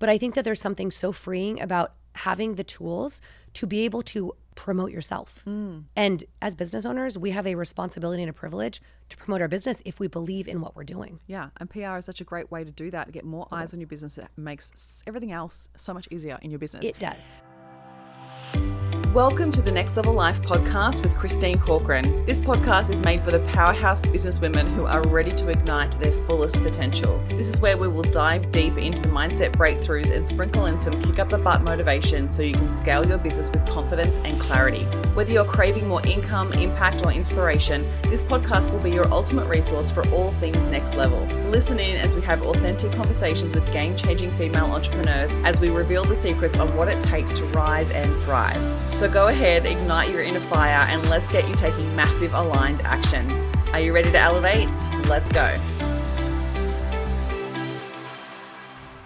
But I think that there's something so freeing about having the tools to be able to promote yourself. And as business owners, we have a responsibility and a privilege to promote our business if we believe in what we're doing. Yeah, and PR is such a great way to do that, to get more eyes on your business. It makes everything else so much easier in your business. It does. Welcome to the Next Level Life podcast with Christine Corcoran. This podcast is made for the powerhouse businesswomen who are ready to ignite their fullest potential. This is where we will dive deep into the mindset breakthroughs and sprinkle in some kick up the butt motivation so you can scale your business with confidence and clarity. Whether you're craving more income, impact, or inspiration, this podcast will be your ultimate resource for all things next level. Listen in as we have authentic conversations with game-changing female entrepreneurs as we reveal the secrets on what it takes to rise and thrive. So go ahead, ignite your inner fire, and let's get you taking massive aligned action. Are you ready to elevate? Let's go.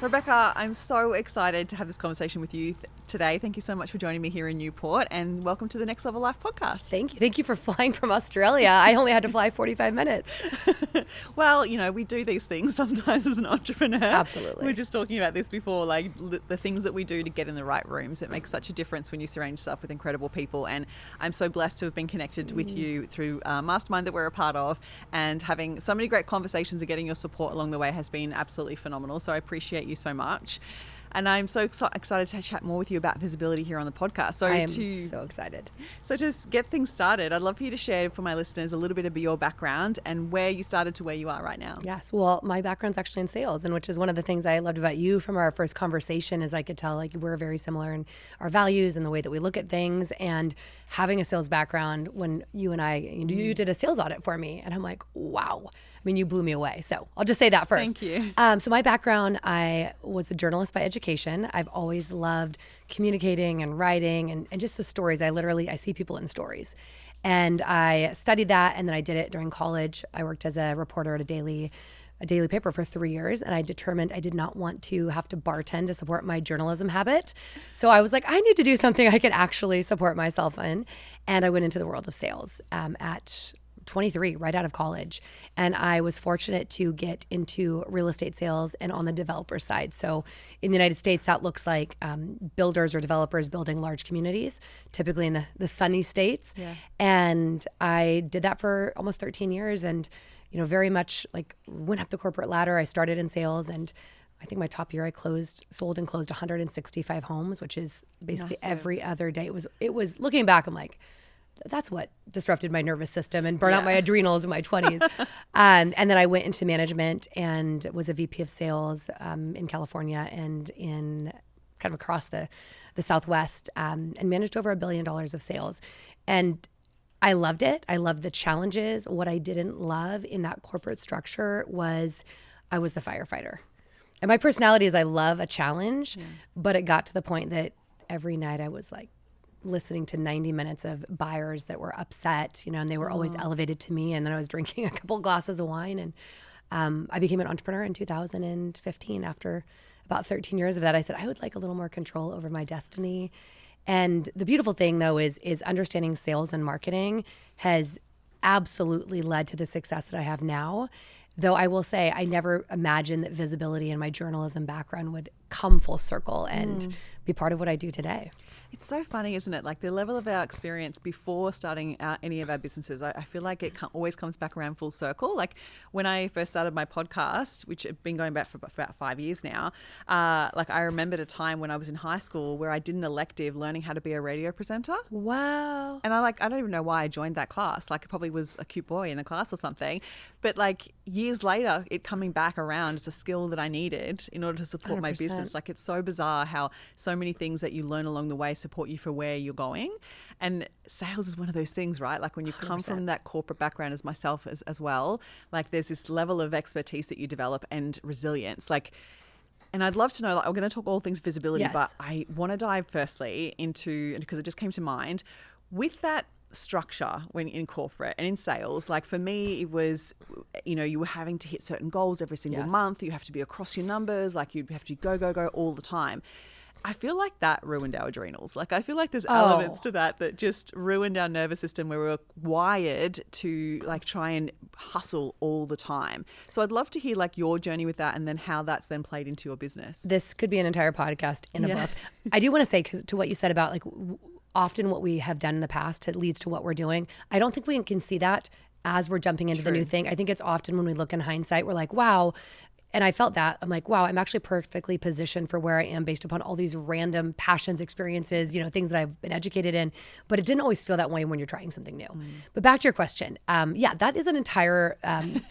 Rebecca, I'm so excited to have this conversation with you today. Thank you so much for joining me here in Newport, and welcome to the Next Level Life podcast. Thank you. Thank you for flying from Australia. I only had to fly 45 minutes. Well, you know, we do these things sometimes as an entrepreneur. Absolutely. We were just talking about this before, like the things that we do to get in the right rooms. It makes such a difference when you surround yourself with incredible people. And I'm so blessed to have been connected with you through a mastermind that we're a part of, and having so many great conversations and getting your support along the way has been absolutely phenomenal. So I appreciate you so much. And I'm so excited to chat more with you about visibility here on the podcast. So I am so excited. So to get things started, I'd love for you to share for my listeners a little bit of your background and where you started to where you are right now. Yes. Well, my background's actually in sales, and which is one of the things I loved about you from our first conversation is I could tell like we're very similar in our values and the way that we look at things. And having a sales background, when you and you did a sales audit for me, and I'm like, wow. I mean, you blew me away. So I'll just say that first. Thank you. So my background, I was a journalist by education. I've always loved communicating and writing and just the stories. I see people in stories. And I studied that, and then I did it during college. I worked as a reporter at a daily paper for 3 years, and I determined I did not want to have to bartend to support my journalism habit. So I was like, I need to do something I could actually support myself in. And I went into the world of sales at 23, right out of college. And I was fortunate to get into real estate sales and on the developer side. So in the United States, that looks like builders or developers building large communities, typically in the sunny states. Yeah. And I did that for almost 13 years and, you know, very much like went up the corporate ladder. I started in sales, and I think my top year I sold and closed 165 homes, which is basically massive. Every other day. It was looking back, I'm like, that's what disrupted my nervous system and burned out my adrenals in my 20s. And then I went into management and was a VP of sales in California and in kind of across the Southwest, and managed over $1 billion of sales. And I loved it. I loved the challenges. What I didn't love in that corporate structure was I was the firefighter. And my personality is I love a challenge, but it got to the point that every night I was like, listening to 90 minutes of buyers that were upset, you know, and they were always elevated to me. And then I was drinking a couple glasses of wine, and I became an entrepreneur in 2015. After about 13 years of that, I said, I would like a little more control over my destiny. And the beautiful thing though is understanding sales and marketing has absolutely led to the success that I have now. Though I will say, I never imagined that visibility in my journalism background would come full circle and be part of what I do today. It's so funny, isn't it? Like the level of our experience before starting any of our businesses, I feel like it always comes back around full circle. Like when I first started my podcast, which had been going back for about 5 years now, like I remembered a time when I was in high school where I did an elective learning how to be a radio presenter. Wow. And I don't even know why I joined that class. Like it probably was a cute boy in the class or something. But like years later, it coming back around is a skill that I needed in order to support 100%. My business. Like it's so bizarre how so many things that you learn along the way support you for where you're going. And sales is one of those things, right? Like when you come 100%. From that corporate background as myself as well, like there's this level of expertise that you develop and resilience. Like, and I'd love to know, like, I'm going to talk all things visibility, but I want to dive firstly into, because it just came to mind, with that structure when in corporate and in sales, like for me, it was, you know, you were having to hit certain goals every single month. You have to be across your numbers, like you have to go all the time. I feel like that ruined our adrenals. Like I feel like there's elements to that just ruined our nervous system where we were wired to like try and hustle all the time. So I'd love to hear like your journey with that and then how that's then played into your business. This could be an entire podcast in a book. I do want to say, because to what you said about like often what we have done in the past leads to what we're doing. I don't think we can see that as we're jumping into the new thing. I think it's often when we look in hindsight, we're like, wow. And I felt that. I'm like, wow, I'm actually perfectly positioned for where I am based upon all these random passions, experiences, you know, things that I've been educated in. But it didn't always feel that way when you're trying something new. But back to your question. That is an entire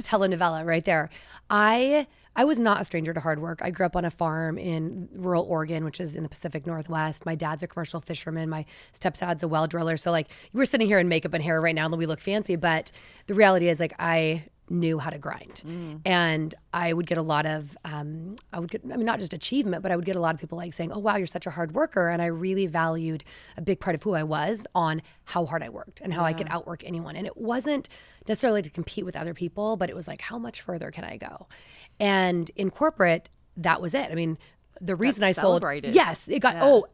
telenovela right there. I was not a stranger to hard work. I grew up on a farm in rural Oregon, which is in the Pacific Northwest. My dad's a commercial fisherman. My stepdad's a well driller. So like we're sitting here in makeup and hair right now and we look fancy. But the reality is like I knew how to grind. And I would get a lot of, not just achievement, but I would get a lot of people like saying, oh, wow, you're such a hard worker. And I really valued a big part of who I was on how hard I worked and how I could outwork anyone. And it wasn't necessarily to compete with other people, but it was like, how much further can I go? And in corporate, that was it. I mean, the reason I sold, yes, it got,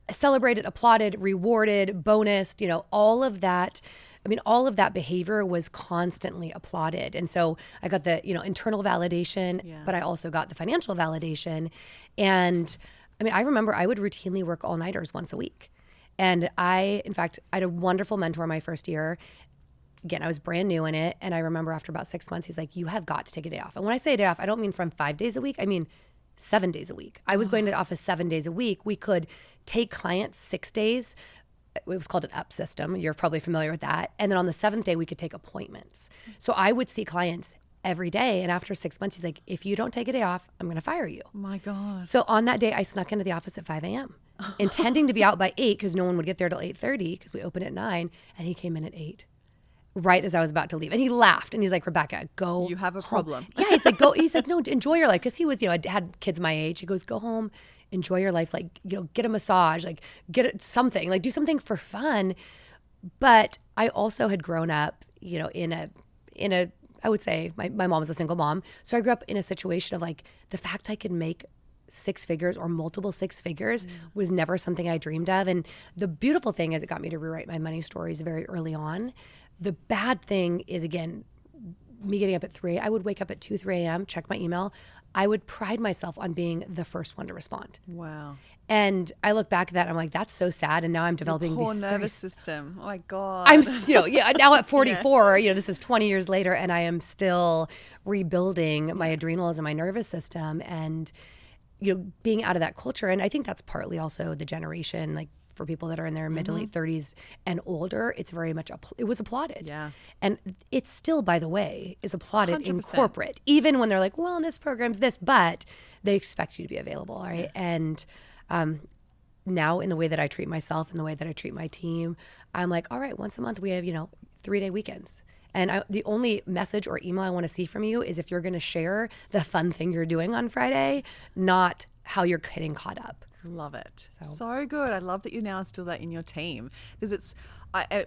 celebrated, applauded, rewarded, bonused, you know, all of that. I mean, all of that behavior was constantly applauded. And so I got the, you know, internal validation, but I also got the financial validation. And I mean, I remember I would routinely work all-nighters once a week. And in fact, I had a wonderful mentor my first year. Again, I was brand new in it. And I remember after about 6 months, he's like, you have got to take a day off. And when I say a day off, I don't mean from 5 days a week. I mean 7 days a week. I was going to the office 7 days a week. We could take clients 6 days. It was called an up system. You're probably familiar with that. And then on the 7th day, we could take appointments. So I would see clients every day. And after 6 months, he's like, if you don't take a day off, I'm going to fire you. Oh my God. So on that day, I snuck into the office at 5 a.m. intending to be out by 8 because no one would get there till 8:30 because we opened at 9. And he came in at 8. Right as I was about to leave. And he laughed and he's like, Rebecca, go You have a home. problem. Yeah, he's like, go. He said, no, enjoy your life. Because he was, you know, I had kids my age. He goes, go home, enjoy your life. Like, you know, get a massage, like get something, like do something for fun. But I also had grown up, you know, in a, I would say my mom was a single mom. So I grew up in a situation of like the fact I could make 6 figures or multiple 6 figures was never something I dreamed of. And the beautiful thing is it got me to rewrite my money stories very early on. The bad thing is, again, me getting up at 3, I would wake up at 2, 3 a.m., check my email. I would pride myself on being the first one to respond. Wow. And I look back at that, I'm like, that's so sad. And now I'm developing Your these nervous stories. system. Oh my God. I'm, you know, now at 44, you know, this is 20 years later, and I am still rebuilding my adrenals and my nervous system and, you know, being out of that culture. And I think that's partly also the generation, like, for people that are in their mid to late 30s and older, it's very much, it was applauded. Yeah. And it's still, by the way, is applauded 100%. In corporate, even when they're like, wellness programs, this, but they expect you to be available, right? And now in the way that I treat myself and the way that I treat my team, I'm like, all right, once a month we have, you know, 3-day weekends. And the only message or email I want to see from you is if you're going to share the fun thing you're doing on Friday, not how you're getting caught up. Love it. So good. I love that you now instill that in your team because it's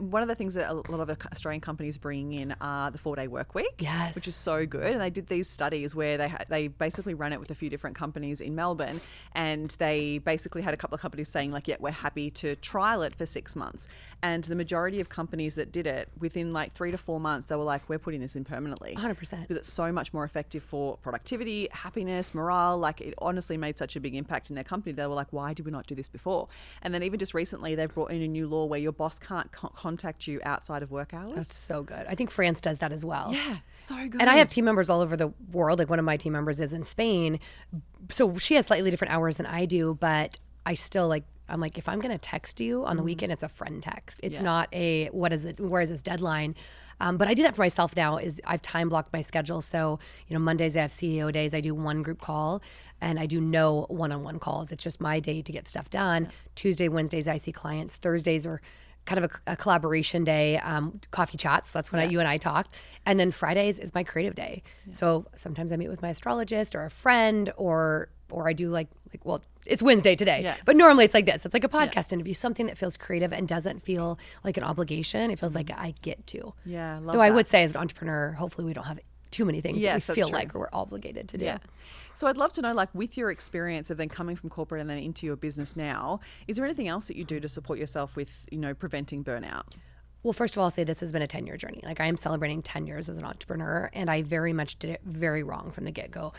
one of the things that a lot of Australian companies bring in are the 4-day work week, yes, which is so good. And they did these studies where they basically ran it with a few different companies in Melbourne, and they basically had a couple of companies saying like, yeah, we're happy to trial it for 6 months. And the majority of companies that did it within like 3 to 4 months, they were like, we're putting this in permanently. 100%. Because it's so much more effective for productivity, happiness, morale. Like it honestly made such a big impact in their company. They were like, why did we not do this before? And then even just recently, they've brought in a new law where your boss can't contact you outside of work hours. That's so good. I think France does that as well. Yeah, so good. And I have team members all over the world. Like one of my team members is in Spain. So she has slightly different hours than I do, but I still like, I'm like, if I'm going to text you on the weekend, it's a friend text. It's not a, where is this deadline? But I do that for myself now is I've time blocked my schedule. So, you know, Mondays I have CEO days. I do one group call and I do no one-on-one calls. It's just my day to get stuff done. Tuesday, Wednesdays, I see clients. Thursdays are kind of a collaboration day, coffee chats. That's when you and I talked. And then Fridays is my creative day. Yeah. So sometimes I meet with my astrologist or a friend or I do like, well, it's Wednesday today, but normally it's like this. It's like a podcast interview, something that feels creative and doesn't feel like an obligation. It feels like I get to. Yeah, love Though I would say as an entrepreneur, hopefully we don't have too many things Yes, that we that's feel true. like we're obligated to do. Yeah. So I'd love to know, like, with your experience of then coming from corporate and then into your business now, is there anything else that you do to support yourself with, preventing burnout? Well, first of all, I'll say this has been a 10-year journey. Like, I am celebrating 10 years as an entrepreneur, and I very much did it very wrong from the get-go.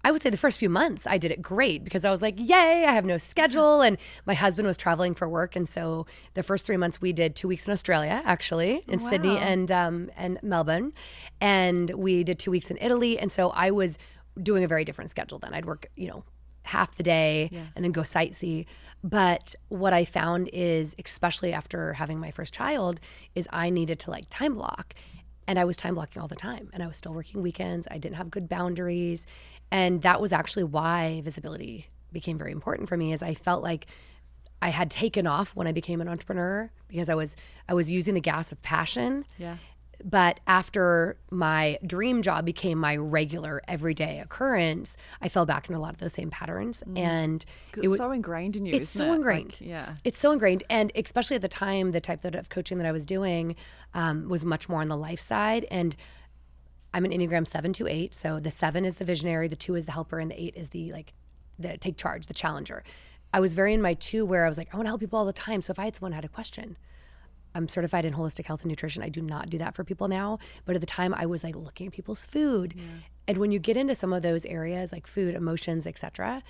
I would say the first few months I did it great because I was like, yay, I have no schedule. And my husband was traveling for work. And so the first 3 months we did 2 weeks in Australia, actually, in Sydney and Melbourne. And we did 2 weeks in Italy. And so I was doing a very different schedule then. I'd work, half the day and then go sightsee. But what I found is, especially after having my first child, is I needed to like time block. And I was time blocking all the time. And I was still working weekends. I didn't have good boundaries. And that was actually why visibility became very important for me, is I felt like I had taken off when I became an entrepreneur because I was using the gas of passion. Yeah. But after my dream job became my regular everyday occurrence, I fell back into a lot of those same patterns. And It's so ingrained in you, it's isn't so it? ingrained. Yeah. It's so ingrained. And especially at the time, the type of coaching that I was doing was much more on the life side. And I'm an Enneagram 7 to 8. So the 7 is the visionary, the 2 is the helper, and the 8 is the take charge, the challenger. I was very in my 2 where I was like, I want to help people all the time. So if I had someone who had a question, I'm certified in holistic health and nutrition. I do not do that for people now. But at the time I was like looking at people's food. Yeah. And when you get into some of those areas like food, emotions, etc.,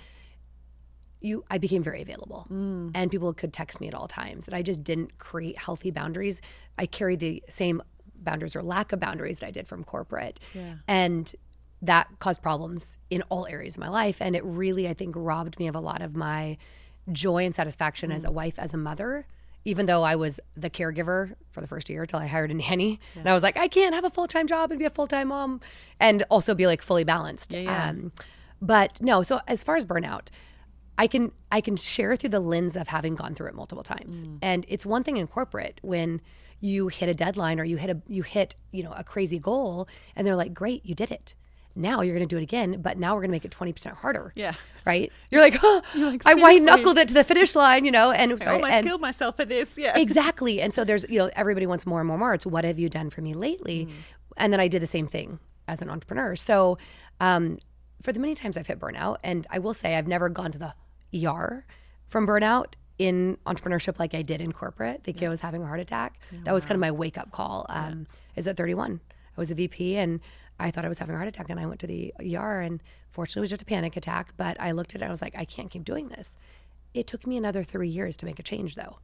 I became very available. And people could text me at all times. And I just didn't create healthy boundaries. I carried the same boundaries or lack of boundaries that I did from corporate. Yeah. And that caused problems in all areas of my life. And it really, I think, robbed me of a lot of my joy and satisfaction as a wife, as a mother. Even though I was the caregiver for the first year till I hired a nanny. Yeah. And I was like, I can't have a full-time job and be a full-time mom and also be like fully balanced. Yeah. But no, so as far as burnout, I can share through the lens of having gone through it multiple times. And it's one thing in corporate when you hit a deadline or you hit a crazy goal and they're like, great, you did it. Now you're going to do it again, but now we're going to make it 20% harder. Yeah. Right? You're like, I white knuckled it to the finish line, and I almost killed myself for this. Yeah. Exactly. And so there's, everybody wants more and more and more. It's what have you done for me lately? And then I did the same thing as an entrepreneur. So for the many times I've hit burnout, and I will say I've never gone to the ER from burnout in entrepreneurship like I did in corporate, thinking I was having a heart attack. That was kind of my wake up call. Is at 31. I was a VP and I thought I was having a heart attack, and I went to the ER, and fortunately it was just a panic attack. But I looked at it and I was like, I can't keep doing this. It took me another 3 years to make a change though.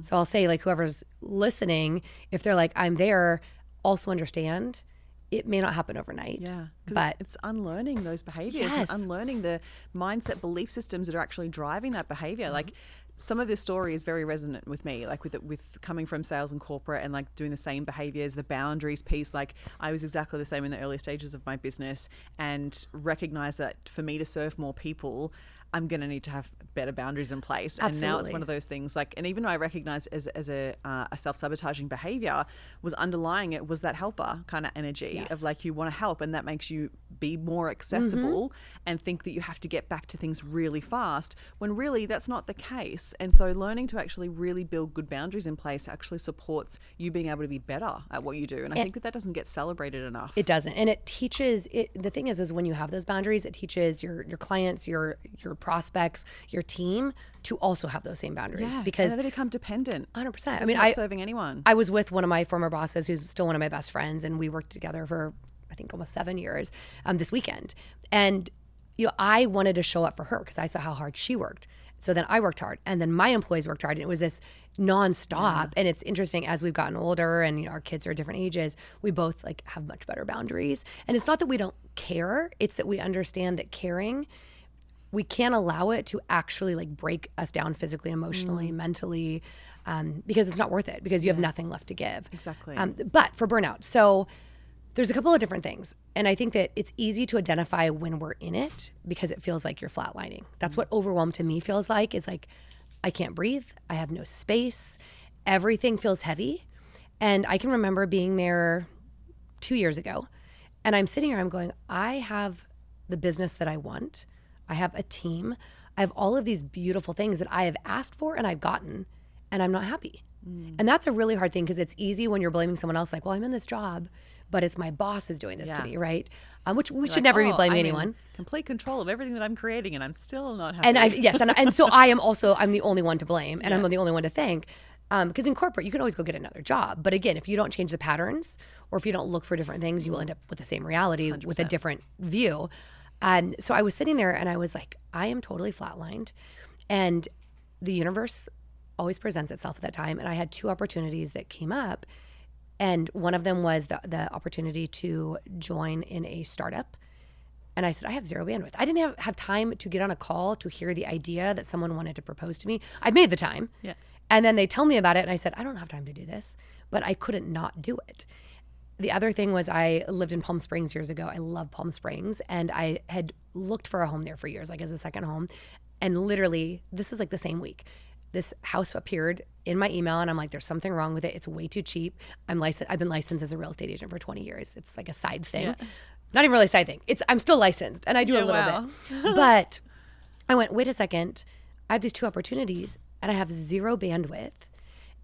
So I'll say, like, whoever's listening, if they're like, I'm there, also understand it may not happen overnight. Yeah. But it's unlearning those behaviors and unlearning the mindset belief systems that are actually driving that behavior. Like, some of this story is very resonant with me, like with coming from sales and corporate and like doing the same behaviors, the boundaries piece. Like, I was exactly the same in the early stages of my business and recognized that for me to serve more people, I'm going to need to have better boundaries in place. Absolutely. And now it's one of those things, like, and even though I recognized as a self-sabotaging behavior, was underlying it was that helper kind of energy of like, you want to help, and that makes you be more accessible and think that you have to get back to things really fast, when really that's not the case. And so learning to actually really build good boundaries in place actually supports you being able to be better at what you do. And I think that doesn't get celebrated enough. It doesn't. And it teaches it. The thing is when you have those boundaries, it teaches your clients, your prospects, your team to also have those same boundaries, because they become dependent. 100%. I mean, not serving anyone. I was with one of my former bosses who's still one of my best friends, and we worked together for I think almost 7 years this weekend. And I wanted to show up for her because I saw how hard she worked. So then I worked hard, and then my employees worked hard, and it was this nonstop. And it's interesting, as we've gotten older and our kids are different ages, we both like have much better boundaries. And it's not that we don't care, it's that we understand that caring, we can't allow it to actually like break us down physically, emotionally, mentally, because it's not worth it, because you have nothing left to give. Exactly. But for burnout, so there's a couple of different things. And I think that it's easy to identify when we're in it because it feels like you're flatlining. That's what overwhelm to me feels like, is like, I can't breathe. I have no space. Everything feels heavy. And I can remember being there 2 years ago, and I'm sitting here, I'm going, I have the business that I want. I have a team. I have all of these beautiful things that I have asked for and I've gotten, and I'm not happy. And that's a really hard thing, because it's easy when you're blaming someone else, like, well, I'm in this job, but it's my boss is doing this to Yeah. me, right? Which we You're should like, never be "Oh, blaming I'm in anyone. complete control of everything that I'm creating, and I'm still not happy. And so I'm the only one to blame, and I'm Yeah. the only one to thank. Because in corporate, you can always go get another job. But again, if you don't change the patterns or if you don't look for different things, you will end up with the same reality with a 100%. different view. And so I was sitting there and I was like, I am totally flatlined. And the universe always presents itself at that time. And I had two opportunities that came up. And one of them was the opportunity to join in a startup. And I said, I have zero bandwidth. I didn't have time to get on a call to hear the idea that someone wanted to propose to me. I made the time. Yeah. And then they tell me about it, and I said, I don't have time to do this, but I couldn't not do it. The other thing was I lived in Palm Springs years ago. I love Palm Springs, and I had looked for a home there for years, like as a second home. And literally, this is like the same week. This house appeared in my email, and I'm like, there's something wrong with it. It's way too cheap. I've been licensed as a real estate agent for 20 years. It's like a side thing. Yeah. Not even really a side thing. I'm still licensed, and I do a little bit. But I went, wait a second. I have these two opportunities, and I have zero bandwidth.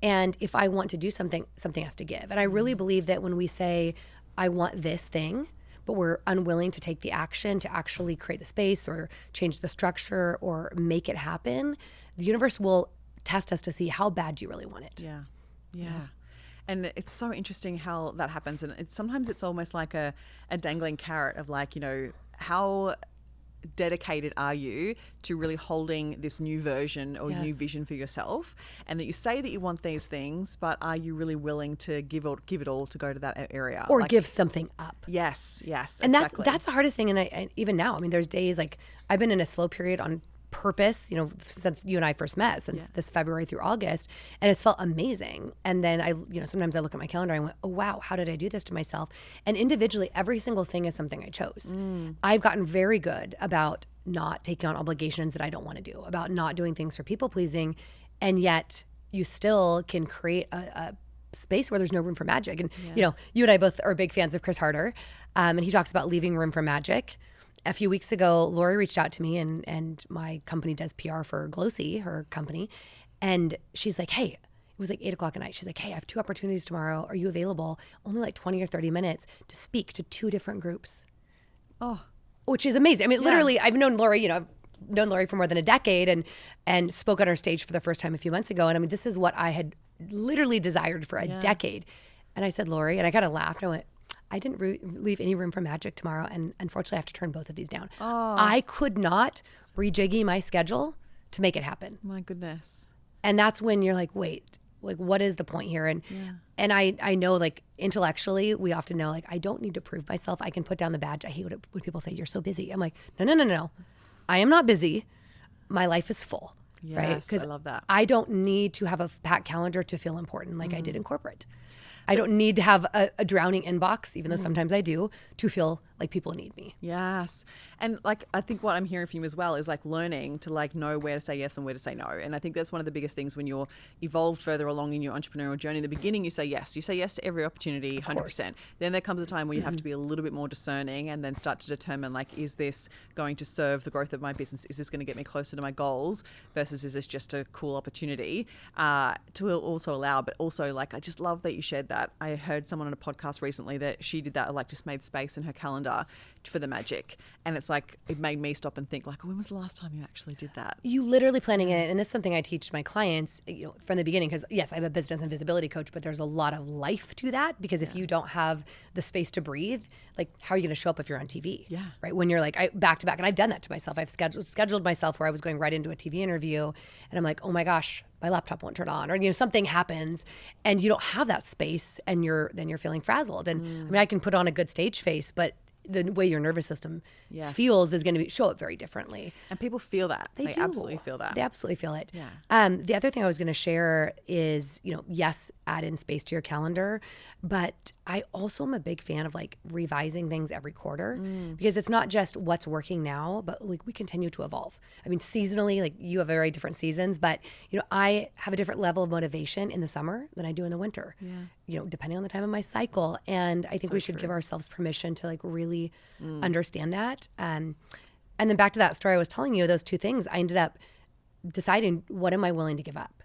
And if I want to do something, something has to give. And I really believe that when we say, I want this thing, but we're unwilling to take the action to actually create the space or change the structure or make it happen, the universe will test us to see how bad do you really want it. Yeah. Yeah. And it's so interesting how that happens. And sometimes it's almost like a dangling carrot of like, how dedicated are you to really holding this new version or new vision for yourself, and that you say that you want these things, but are you really willing to give it all to go to that area Or give something up. Yes, And exactly. that's the hardest thing. And I even now, I mean, there's days like I've been in a slow period on purpose, since you and I first met, since this February through August, and it's felt amazing. And then sometimes I look at my calendar and I went, oh wow, how did I do this to myself? And individually, every single thing is something I chose. I've gotten very good about not taking on obligations that I don't want to do, about not doing things for people pleasing, and yet you still can create a space where there's no room for magic. And you and I both are big fans of Chris Harder, and he talks about leaving room for magic. A few weeks ago, Lori reached out to me, and my company does PR for Glossy, her company. And she's like, hey, it was like 8:00 at night. She's like, hey, I have two opportunities tomorrow. Are you available? Only like 20 or 30 minutes to speak to two different groups. Oh, which is amazing. I mean, literally, I've known Lori, I've known Lori for more than a decade and spoke on her stage for the first time a few months ago. And I mean, this is what I had literally desired for a decade. And I said, Lori, and I kind of laughed. I went, I didn't leave any room for magic tomorrow, and unfortunately I have to turn both of these down. I could not rejiggy my schedule to make it happen. my goodness. And that's when you're like, wait, like what is the point here? And I know, like, intellectually we often know, like, I don't need to prove myself. I can put down the badge. I hate when people say you're so busy. I'm like, no. I am not busy. My life is full. Right? Yes, I love that. I don't need to have a packed calendar to feel important like I did in corporate. I don't need to have a drowning inbox, even though sometimes I do, to feel like people need me. Yes. And like, I think what I'm hearing from you as well is like learning to like know where to say yes and where to say no. And I think that's one of the biggest things when you're evolved further along in your entrepreneurial journey. In the beginning, you say yes to every opportunity, 100%. Then there comes a time where you have to be a little bit more discerning and then start to determine, like, is this going to serve the growth of my business? Is this going to get me closer to my goals versus is this just a cool opportunity to also allow? But also, like, I just love that you shared that. I heard someone on a podcast recently that she did that, like, just made space in her calendar for the magic. And it's like, it made me stop and think, like, when was the last time you actually did that? You literally planning it. And this is something I teach my clients, from the beginning, because yes, I'm a business and visibility coach, but there's a lot of life to that, because if you don't have the space to breathe, like, how are you going to show up if you're on TV? Yeah. Right. When you're like back to back, and I've done that to myself. I've scheduled myself where I was going right into a TV interview and I'm like, oh my gosh, my laptop won't turn on, or, something happens and you don't have that space and then you're feeling frazzled. And I mean, I can put on a good stage face, but the way your nervous system feels is going to show up very differently. And people feel that. They do. absolutely feel that. They absolutely feel it. Yeah. The other thing I was going to share is, yes, add in space to your calendar, but I also am a big fan of like revising things every quarter, because it's not just what's working now, but like we continue to evolve. I mean, seasonally, like you have very different seasons, but I have a different level of motivation in the summer than I do in the winter. Depending on the time of my cycle. And I think we should give ourselves permission to like really understand that. And then back to that story I was telling you, those two things, I ended up deciding, what am I willing to give up?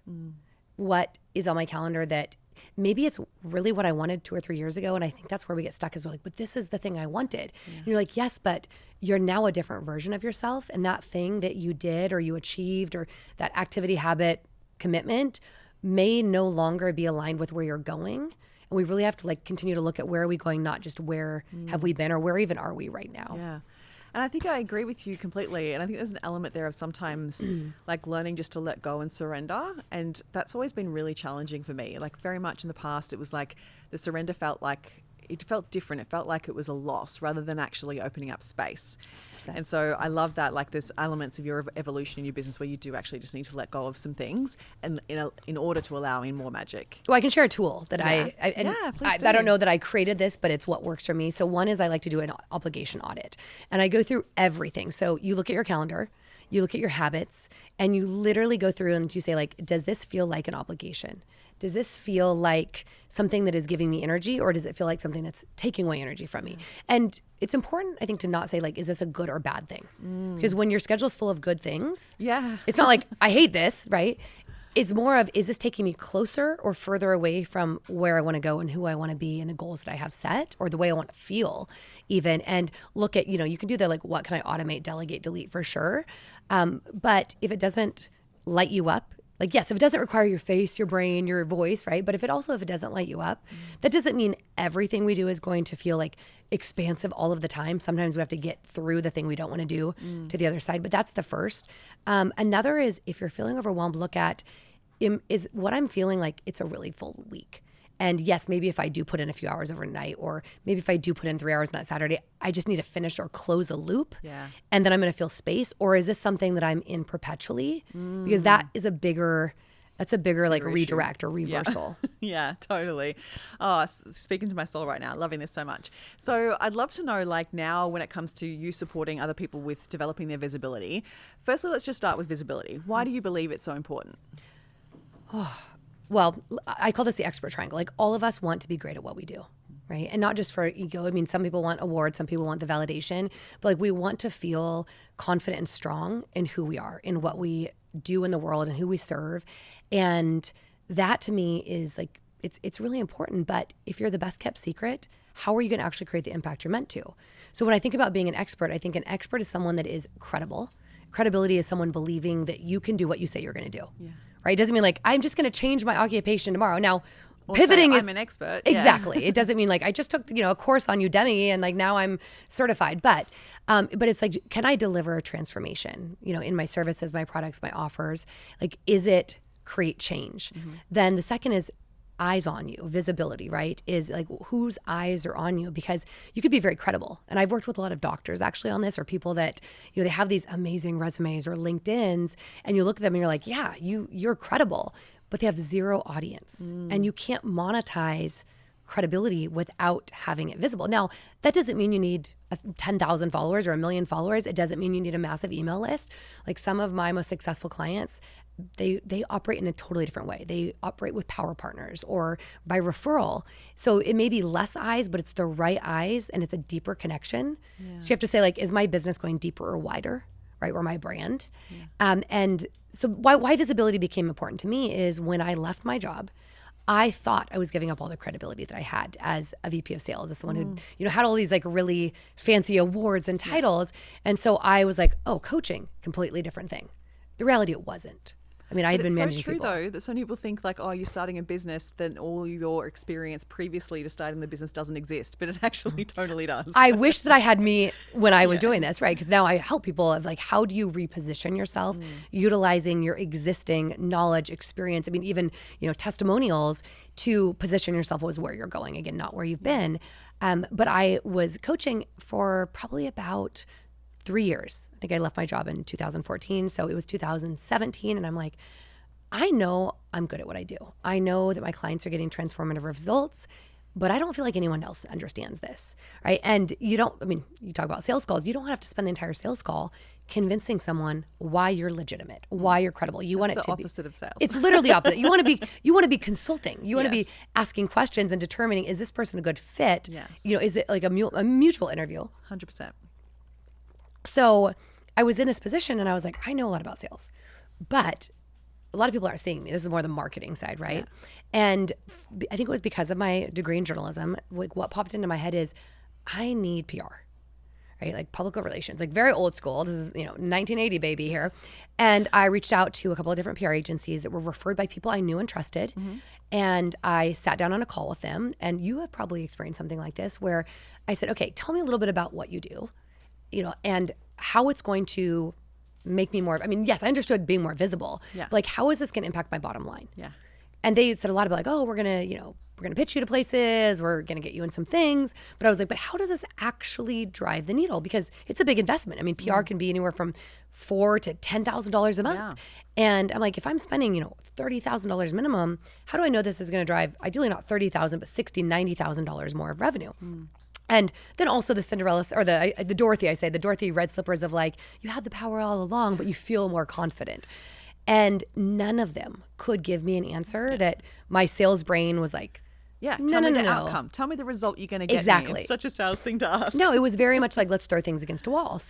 What is on my calendar that maybe it's really what I wanted 2 or 3 years ago. And I think that's where we get stuck, is we're like, but this is the thing I wanted. And you're like, yes, but you're now a different version of yourself. And that thing that you did or you achieved, or that activity, habit, commitment may no longer be aligned with where you're going. And we really have to like continue to look at where are we going, not just where have we been, or where even are we right now. Yeah. And I think I agree with you completely. And I think there's an element there of sometimes like learning just to let go and surrender. And that's always been really challenging for me. Like very much in the past, it was like the surrender felt like, it felt different. It felt like it was a loss rather than actually opening up space. 100%. And so I love that, like there's elements of your evolution in your business where you do actually just need to let go of some things and in order to allow in more magic. Well, I can share a tool that please I don't know that I created this, but it's what works for me. So one is I like to do an obligation audit, and I go through everything. So you look at your calendar, you look at your habits, and you literally go through and you say like, does this feel like an obligation? Does this feel like something that is giving me energy, or does it feel like something that's taking away energy from me? And it's important, I think, to not say like, is this a good or bad thing? Because when your schedule's full of good things, it's not like, I hate this, right? It's more of, is this taking me closer or further away from where I want to go and who I want to be and the goals that I have set, or the way I want to feel even? And look at, you can do the like, what can I automate, delegate, delete for sure. But if it doesn't light you up, like, yes, if it doesn't require your face, your brain, your voice, right? But if it doesn't light you up, that doesn't mean everything we do is going to feel like expansive all of the time. Sometimes we have to get through the thing we don't want to do to the other side, but that's the first. Another is, if you're feeling overwhelmed, look at, is what I'm feeling like it's a really full week. And yes, maybe if I do put in a few hours overnight, or maybe if I do put in 3 hours on that Saturday, I just need to finish or close a loop. And then I'm going to feel space. Or is this something that I'm in perpetually? Because that's a bigger like redirect or reversal. Yeah, totally. Oh, speaking to my soul right now, loving this so much. So I'd love to know, like now when it comes to you supporting other people with developing their visibility, firstly, let's just start with visibility. Why do you believe it's so important? Well, I call this the expert triangle. Like all of us want to be great at what we do, right? And not just for ego. I mean, some people want awards, some people want the validation, but like we want to feel confident and strong in who we are, in what we do in the world and who we serve. And that to me is like, it's really important. But if you're the best kept secret, how are you going to actually create the impact you're meant to? So when I think about being an expert, I think an expert is someone that is credible. Credibility is someone believing that you can do what you say you're going to do. Right? It doesn't mean like, I'm just going to change my occupation tomorrow. Now, also, pivoting I'm an expert. Exactly. It doesn't mean like, I just took, a course on Udemy and like now I'm certified. But it's like, can I deliver a transformation, in my services, my products, my offers? Like, is it create change? Then the second is eyes on you, visibility, right? Is like whose eyes are on you, because you could be very credible. And I've worked with a lot of doctors actually on this, or people that, they have these amazing resumes or LinkedIn's, and you look at them and you're like, yeah, you're credible, but they have zero audience. And you can't monetize credibility without having it visible. Now, that doesn't mean you need 10,000 followers or 1 million followers. It doesn't mean you need a massive email list. Like some of my most successful clients, they operate in a totally different way. They operate with power partners or by referral. So it may be less eyes, but it's the right eyes and it's a deeper connection. So you have to say like, is my business going deeper or wider, right? Or my brand? And so why visibility became important to me is when I left my job, I thought I was giving up all the credibility that I had as a VP of sales, as someone who, had all these like really fancy awards and titles. And so I was like, oh, coaching, completely different thing. The reality, it wasn't. I mean, I had been managing people. It's so true though, that some people think like, oh, you're starting a business, then all your experience previously to starting the business doesn't exist, but it actually totally does. I wish that I had me when I was doing this, right? Because now I help people of like, how do you reposition yourself utilizing your existing knowledge, experience, I mean, even, testimonials to position yourself as where you're going, again, not where you've been. But I was coaching for probably about 3 years. I think I left my job in 2014. So it was 2017. And I'm like, I know I'm good at what I do. I know that my clients are getting transformative results, but I don't feel like anyone else understands this, right? And you talk about sales calls. You don't have to spend the entire sales call convincing someone why you're legitimate, why you're credible. You want it to be the opposite of sales. It's literally the opposite. You want to be consulting. You want to be asking questions and determining, is this person a good fit? Yes. Is it like a mutual interview? 100%. So I was in this position and I was like, I know a lot about sales, but a lot of people aren't seeing me. This is more the marketing side, right? And I think it was because of my degree in journalism. Like what popped into my head is I need PR. Right? Like public relations, like very old school. This is, 1980 baby here. And I reached out to a couple of different PR agencies that were referred by people I knew and trusted. And I sat down on a call with them. And you have probably experienced something like this where I said, okay, tell me a little bit about what you do, and how it's going to make me more, yes, I understood being more visible. But like, how is this going to impact my bottom line? And they said a lot about like, oh, we're going to pitch you to places. We're going to get you in some things. But I was like, but how does this actually drive the needle? Because it's a big investment. PR can be anywhere from $4,000 to $10,000 a month. And I'm like, if I'm spending, $30,000 minimum, how do I know this is going to drive, ideally not $30,000, but $60,000, $90,000 more of revenue? And then also the Cinderella, or the Dorothy red slippers of like, you had the power all along, but you feel more confident. And none of them could give me an answer that my sales brain was like, tell me the outcome. Tell me the result you're going to get. Exactly. It's such a sales thing to ask. No, it was very much like, let's throw things against a wall.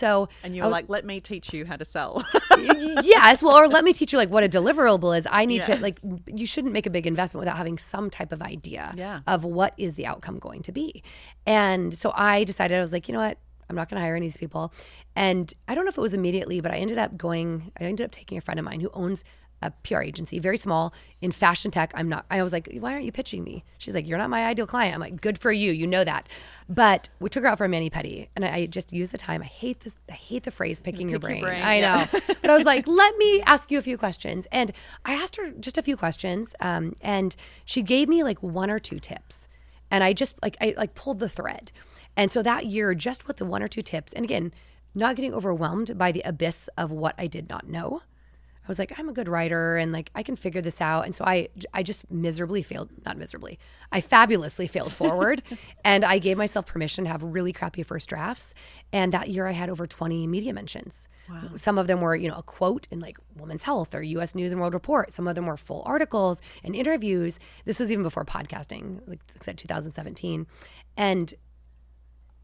And you were like, let me teach you how to sell. Yes. Well, or let me teach you like what a deliverable is. I need to like, you shouldn't make a big investment without having some type of idea of what is the outcome going to be. And so I decided, I was like, you know what? I'm not going to hire any of these people. And I don't know if it was immediately, but I ended up taking a friend of mine who owns a PR agency, very small, in fashion tech. I was like, why aren't you pitching me? She's like, you're not my ideal client. I'm like, good for you. You know that. But we took her out for a mani-pedi, and I just used the time. I hate the phrase picking your brain. I know. But I was like, let me ask you a few questions. And I asked her just a few questions, and she gave me like one or two tips. And I just I pulled the thread. And so that year, just with the one or two tips, and again, not getting overwhelmed by the abyss of what I did not know. I was like, I'm a good writer and like I can figure this out. And so I just I fabulously failed forward. And I gave myself permission to have really crappy first drafts. And that year I had over 20 media mentions. Wow. Some of them were, a quote in like Women's Health or US News and World Report. Some of them were full articles and interviews. This was even before podcasting, like I said, 2017. And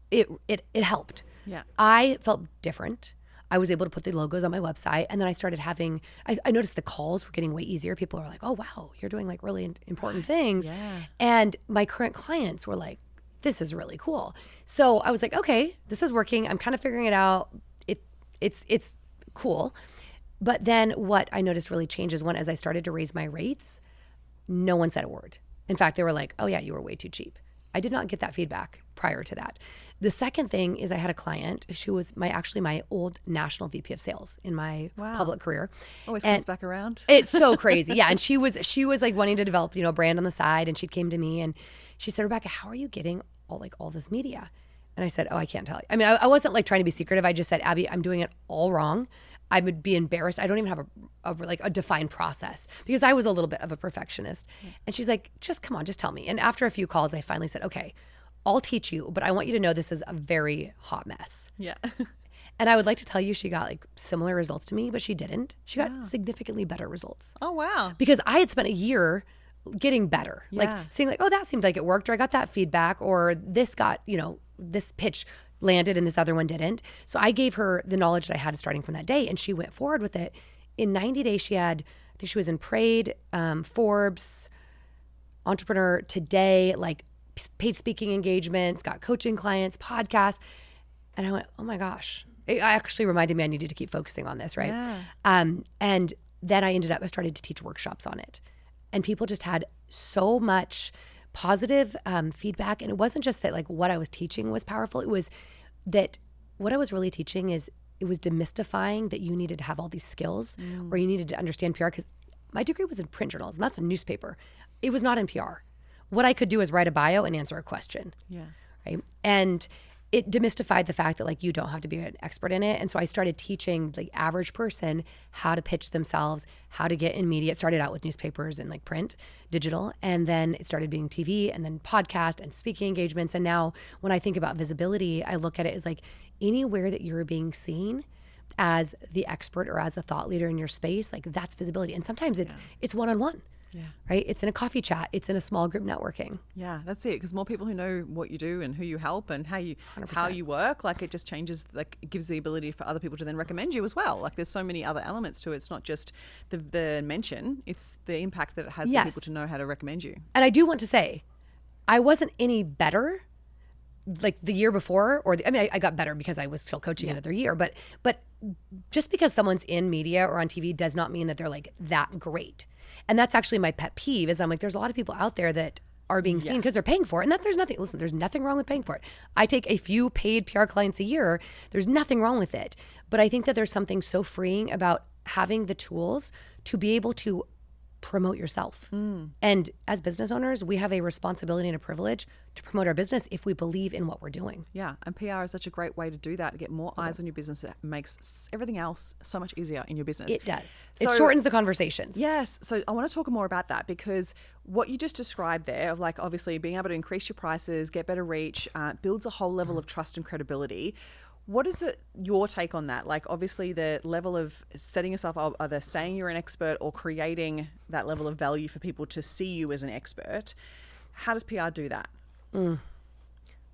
it helped. Yeah. I felt different. I was able to put the logos on my website, and then I started having, I noticed the calls were getting way easier. People were like, oh, wow, you're doing like really important things. Yeah. And my current clients were like, this is really cool. So I was like, okay, this is working. I'm kind of figuring it out. It's cool. But then what I noticed really changed is as I started to raise my rates, no one said a word. In fact, they were like, oh yeah, you were way too cheap. I did not get that feedback prior to that. The second thing is I had a client. She was my old national VP of sales in my public career. Always comes back around. It's so crazy. Yeah. And she was like wanting to develop, a brand on the side. And she came to me and she said, Rebecca, how are you getting all this media? And I said, oh, I can't tell you. I wasn't like trying to be secretive. I just said, Abby, I'm doing it all wrong. I would be embarrassed. I don't even have a defined process because I was a little bit of a perfectionist. And she's like, just come on, just tell me. And after a few calls, I finally said, okay, I'll teach you, but I want you to know this is a very hot mess. Yeah. And I would like to tell you she got like similar results to me, but she didn't. She got significantly better results. Oh, wow. Because I had spent a year getting better. Yeah. Like seeing like, oh, that seemed like it worked, or I got that feedback, or this got, this pitch landed and this other one didn't. So I gave her the knowledge that I had starting from that day, and she went forward with it. In 90 days, I think she was in Parade, Forbes, Entrepreneur Today, like paid speaking engagements, got coaching clients, podcasts. And I went, oh my gosh. It actually reminded me I needed to keep focusing on this, right? Yeah. And then I started to teach workshops on it. And people just had so much positive feedback. And it wasn't just that like what I was teaching was powerful. It was that what I was really teaching is it was demystifying that you needed to have all these skills or you needed to understand PR, because my degree was in print journalism. That's a newspaper. It was not in PR. What I could do is write a bio and answer a question. Yeah. Right. And it demystified the fact that like you don't have to be an expert in it. And so I started teaching the average person how to pitch themselves, how to get in media. It started out with newspapers and like print, digital, and then it started being TV and then podcast and speaking engagements. And now when I think about visibility, I look at it as like anywhere that you're being seen as the expert or as a thought leader in your space, like that's visibility. And sometimes it's one-on-one. right? It's in a coffee chat. It's in a small group networking. Yeah, that's it. Because more people who know what you do and who you help and how you 100%. work, like it just changes, like it gives the ability for other people to then recommend you as well. Like there's so many other elements to it. It's not just the mention, it's the impact that it has for people to know how to recommend you. And I do want to say, I wasn't any better like the year before, I got better because I was still coaching another year, but just because someone's in media or on TV does not mean that they're like that great. And that's actually my pet peeve is I'm like, there's a lot of people out there that are being seen because they're paying for it. And that there's nothing wrong with paying for it. I take a few paid PR clients a year. There's nothing wrong with it. But I think that there's something so freeing about having the tools to be able to promote yourself. And as business owners, we have a responsibility and a privilege to promote our business if we believe in what we're doing. Yeah, and PR is such a great way to do that, to get more eyes on your business. It makes everything else so much easier in your business. It does. It shortens the conversations. Yes. So I want to talk more about that because what you just described there of like obviously being able to increase your prices, get better reach, builds a whole level of trust and credibility. What is your take on that? Like obviously the level of setting yourself up, either saying you're an expert or creating that level of value for people to see you as an expert. How does PR do that?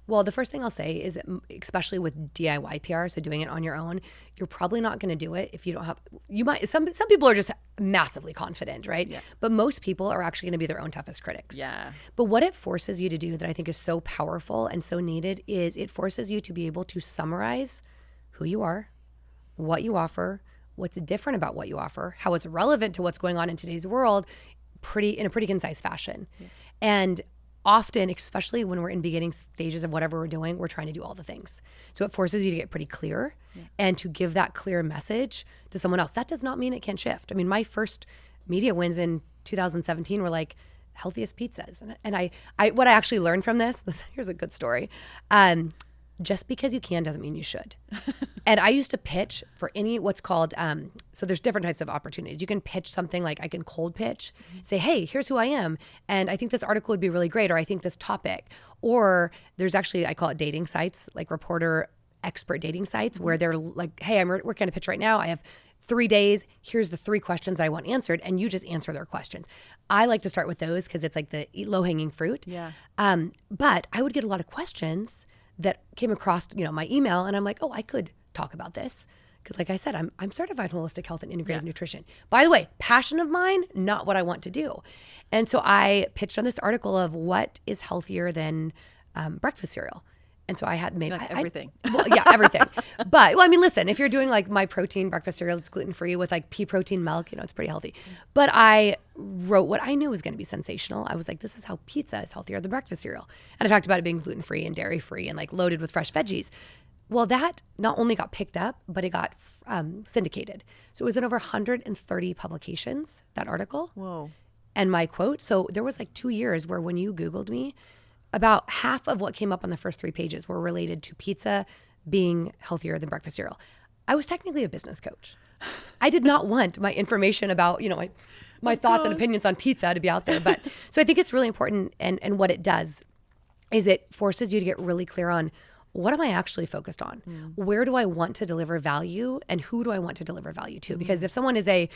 Well, the first thing I'll say is that especially with DIY PR, so doing it on your own, you're probably not going to do it if you don't have, you might, some people are just massively confident, right? Yeah. But most people are actually going to be their own toughest critics. Yeah. But what it forces you to do that I think is so powerful and so needed is it forces you to be able to summarize who you are, what you offer, what's different about what you offer, how it's relevant to what's going on in today's world in a pretty concise fashion. Yeah. And often, especially when we're in beginning stages of whatever we're doing, we're trying to do all the things. So it forces you to get pretty clear and to give that clear message to someone else. That does not mean it can't shift. I mean, my first media wins in 2017 were like healthiest pizzas. And I what I actually learned from this, here's a good story. Just because you can doesn't mean you should. And I used to pitch for what's called, so there's different types of opportunities. You can pitch something like I can cold pitch, say, hey, here's who I am. And I think this article would be really great, or I think this topic. Or there's actually, I call it dating sites, like reporter expert dating sites where they're like, hey, I'm working on a pitch right now. I have 3 days. Here's the 3 questions I want answered. And you just answer their questions. I like to start with those because it's like the low hanging fruit. Yeah. But I would get a lot of questions that came across, my email, and I'm like, oh, I could talk about this. Because like I said, I'm certified in holistic health and integrative nutrition. By the way, passion of mine, not what I want to do. And so I pitched on this article of what is healthier than breakfast cereal. And so I had made everything. Everything. But listen, if you're doing like my protein breakfast cereal, it's gluten-free with like pea protein milk, it's pretty healthy. But I wrote what I knew was going to be sensational. I was like, this is how pizza is healthier than breakfast cereal. And I talked about it being gluten-free and dairy-free and like loaded with fresh veggies. Well, that not only got picked up, but it got syndicated. So it was in over 130 publications, that article. Whoa. And my quote. So there was like 2 years where when you Googled me, about half of what came up on the first 3 pages were related to pizza being healthier than breakfast cereal. I was technically a business coach. I did not want my information about, my thoughts and opinions on pizza to be out there. But so I think it's really important. And what it does is it forces you to get really clear on what am I actually focused on? Where do I want to deliver value and who do I want to deliver value to? Because if someone is a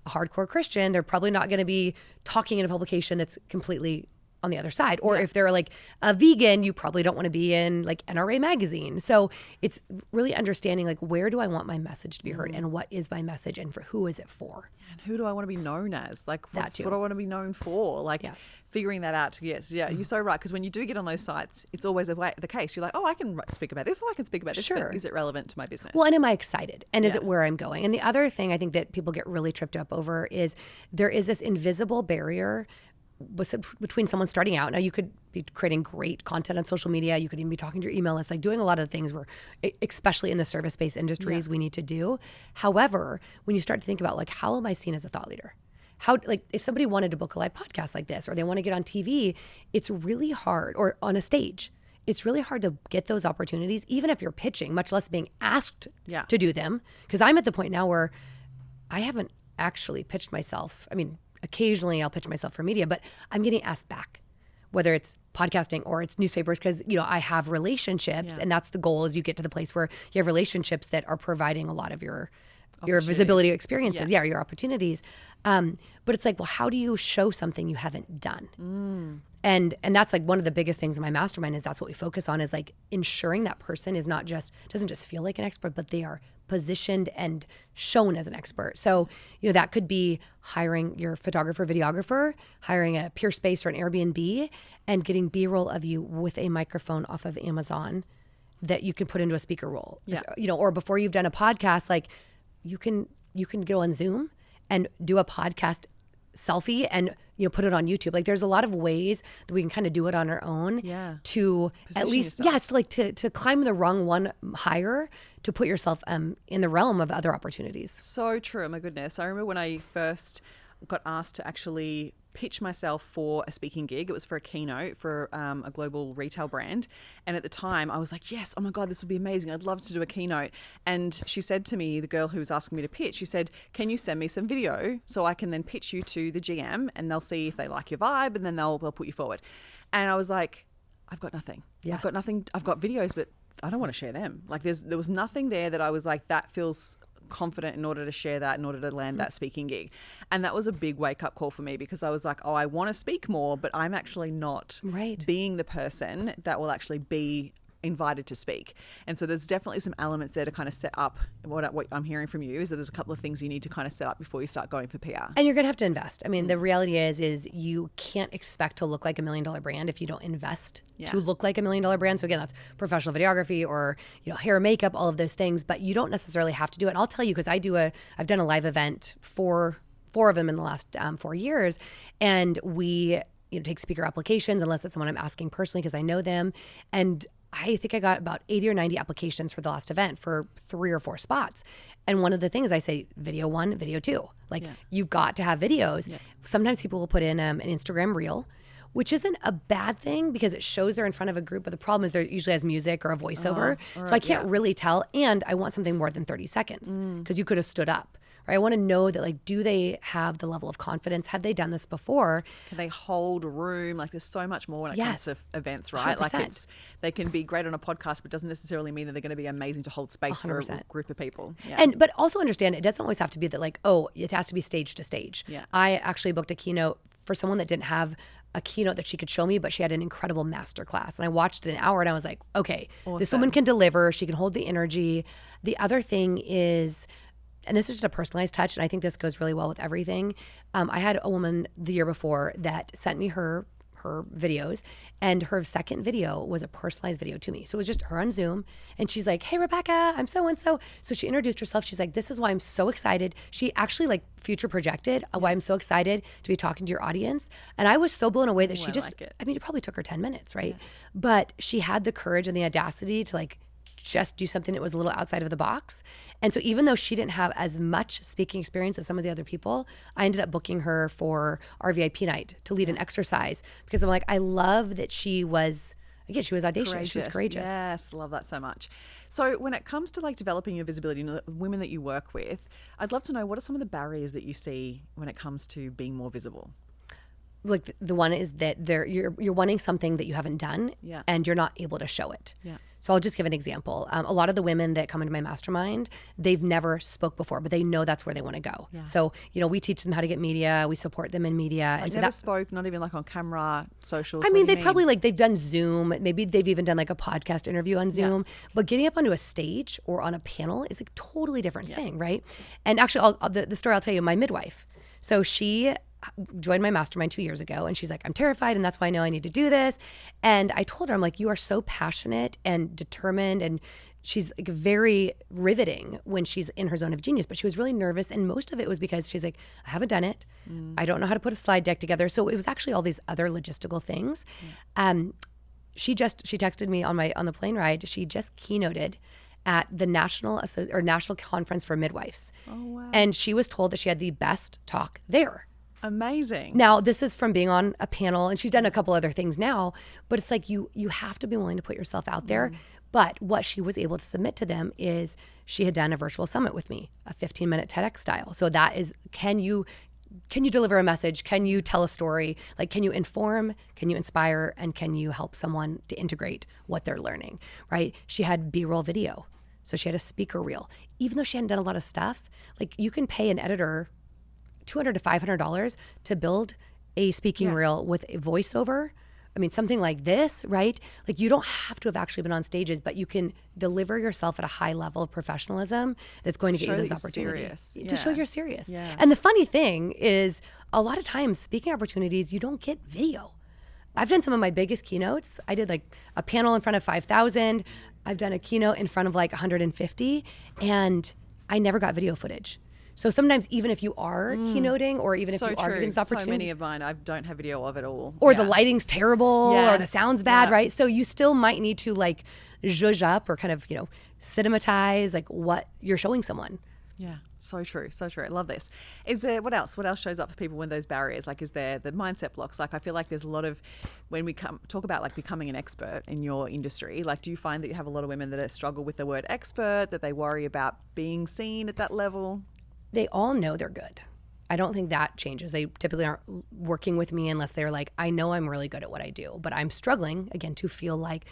hardcore Christian, they're probably not going to be talking in a publication that's completely on the other side. Or if they're like a vegan, you probably don't want to be in like NRA magazine. So it's really understanding like where do I want my message to be heard and what is my message and for who is it for? And who do I want to be known as? Like what do I want to be known for? Like figuring that out. Yes. Yeah. You're so right. Because when you do get on those sites, it's always the case. You're like, oh, I can speak about this. Oh, I can speak about this. Sure. But is it relevant to my business? Well, and am I excited? And is it where I'm going? And the other thing I think that people get really tripped up over is there is this invisible barrier between someone starting out. Now you could be creating great content on social media. You could even be talking to your email list, like doing a lot of the things where, especially in the service-based industries, we need to do. However, when you start to think about like, how am I seen as a thought leader? How, like if somebody wanted to book a live podcast like this, or they want to get on TV, it's really hard, or on a stage, it's really hard to get those opportunities, even if you're pitching, much less being asked to do them. Because I'm at the point now where I haven't actually pitched myself. I mean, occasionally I'll pitch myself for media, but I'm getting asked back, whether it's podcasting or it's newspapers, because I have relationships, and that's the goal, is you get to the place where you have relationships that are providing a lot of your your visibility experiences, Yeah. your opportunities. But it's like, well, how do you show something you haven't done? And that's like one of the biggest things in my mastermind is that's what we focus on, is like ensuring that person is doesn't just feel like an expert, but they are positioned and shown as an expert. So, that could be hiring your photographer, videographer, hiring a Pure Space or an Airbnb, and getting B-roll of you with a microphone off of Amazon that you can put into a speaker role. Or before you've done a podcast, like you can go on Zoom and do a podcast selfie and put it on YouTube. Like there's a lot of ways that we can kind of do it on our own to position at least yourself. It's like to climb the rung one higher, to put yourself in the realm of other opportunities. So true. My goodness. I remember when I first got asked to actually pitch myself for a speaking gig. It was for a keynote for a global retail brand. And at the time I was like, yes, oh my God, this would be amazing. I'd love to do a keynote. And she said to me, the girl who was asking me to pitch, she said, can you send me some video so I can then pitch you to the GM and they'll see if they like your vibe and then they'll put you forward. And I was like, I've got nothing. I've got nothing. I've got videos, but I don't want to share them. Like there was nothing there that I was like, that feels confident in order to share that, in order to land that speaking gig. And that was a big wake up call for me, because I was like, oh, I want to speak more, but I'm actually not being the person that will actually be invited to speak. And so there's definitely some elements there to kind of set up. What I'm hearing from you is that there's a couple of things you need to kind of set up before you start going for PR. And you're going to have to invest. I mean, the reality is you can't expect to look like $1 million brand if you don't invest to look like $1 million brand. So again, that's professional videography or, hair and makeup, all of those things, but you don't necessarily have to do it. And I'll tell you, because I've done a live event for 4 of them in the last 4 years. And we, take speaker applications, unless it's someone I'm asking personally because I know them. And I think I got about 80 or 90 applications for the last event for 3 or 4 spots. And one of the things I say, video 1, video 2. Like you've got to have videos. Yeah. Sometimes people will put in an Instagram reel, which isn't a bad thing because it shows they're in front of a group. But the problem is there usually has music or a voiceover. So I can't really tell. And I want something more than 30 seconds because you could have stood up. Right? I want to know that, like, do they have the level of confidence? Have they done this before? Can they hold a room? Like, there's so much more when it comes to events, right? 100%. Like, they can be great on a podcast, but doesn't necessarily mean that they're going to be amazing to hold space 100%. For a group of people. Yeah. But also understand it doesn't always have to be that, like, oh, it has to be stage to stage. Yeah. I actually booked a keynote for someone that didn't have a keynote that she could show me, but she had an incredible masterclass. And I watched it an hour and I was like, okay, this woman can deliver. She can hold the energy. The other thing is, and this is just a personalized touch, and I think this goes really well with everything. I had a woman the year before that sent me her videos, and her second video was a personalized video to me. So it was just her on Zoom, and she's like, hey, Rebecca, I'm so-and-so. So she introduced herself. She's like, this is why I'm so excited. She actually like future projected why I'm so excited to be talking to your audience. And I was so blown away that she just, I mean, it probably took her 10 minutes, right? Yeah. But she had the courage and the audacity to like just do something that was a little outside of the box. And so even though she didn't have as much speaking experience as some of the other people, I ended up booking her for our VIP night to lead an exercise because I'm like, I love that she was audacious. Courageous. She was courageous. Yes, love that so much. So when it comes to like developing your visibility, women that you work with, I'd love to know, what are some of the barriers that you see when it comes to being more visible? Like the one is that you're wanting something that you haven't done and you're not able to show it. Yeah. So I'll just give an example. A lot of the women that come into my mastermind, they've never spoke before, but they know that's where they want to go. Yeah. So, we teach them how to get media. We support them in media. Like, and never spoke, not even like on camera, socials. I mean, they've done Zoom. Maybe they've even done like a podcast interview on Zoom. Yeah. But getting up onto a stage or on a panel is a totally different thing, right? And actually, the story I'll tell you, my midwife. So she joined my mastermind 2 years ago, and she's like, I'm terrified, and that's why I know I need to do this. And I told her, I'm like, you are so passionate and determined, and she's like very riveting when she's in her zone of genius, but she was really nervous, and most of it was because she's like, I haven't done it. I don't know how to put a slide deck together. So it was actually all these other logistical things. She texted me on the plane ride. She just keynoted at the National Conference for Midwives. Oh, wow. And she was told that she had the best talk there. Amazing. Now, this is from being on a panel, and she's done a couple other things now, but it's like you have to be willing to put yourself out there. But what she was able to submit to them is she had done a virtual summit with me, a 15-minute TEDx style. So that is, can you deliver a message? Can you tell a story? Like, can you inform? Can you inspire? And can you help someone to integrate what they're learning, right? She had B-roll video. So she had a speaker reel. Even though she hadn't done a lot of stuff, like you can pay an editor $200 to $500 to build a speaking reel with a voiceover. I mean, something like this, right? Like you don't have to have actually been on stages, but you can deliver yourself at a high level of professionalism that's going to get you those opportunities. To show you're serious. Yeah. And the funny thing is a lot of times speaking opportunities, you don't get video. I've done some of my biggest keynotes. I did like a panel in front of 5,000. I've done a keynote in front of like 150, and I never got video footage. So sometimes even if you are keynoting or even if you are getting this opportunity. So many of mine, I don't have video of it all. Or the lighting's terrible or the sound's bad, right? So you still might need to like zhuzh up or kind of, cinematize like what you're showing someone. Yeah, so true, so true. I love this. Is there, what else shows up for people when those barriers, like is there the mindset blocks? Like I feel like there's a lot of, when we talk about like becoming an expert in your industry, like do you find that you have a lot of women that struggle with the word expert, that they worry about being seen at that level? They all know they're good. I don't think that changes. They typically aren't working with me unless they're like, I know I'm really good at what I do, but I'm struggling again to feel like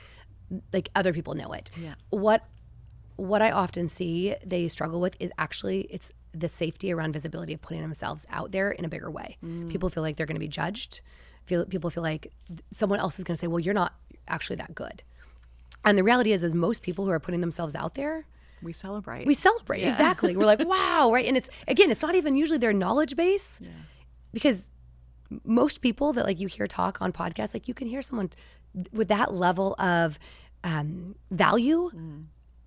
other people know it. Yeah. What I often see they struggle with is actually it's the safety around visibility of putting themselves out there in a bigger way. People feel like they're going to be judged. People feel like someone else is going to say, well, you're not actually that good. And the reality is most people who are putting themselves out there, we celebrate. Yeah. Exactly. We're like, wow, right? And it's not even usually their knowledge base, because most people that like you hear talk on podcasts, like you can hear someone with that level of value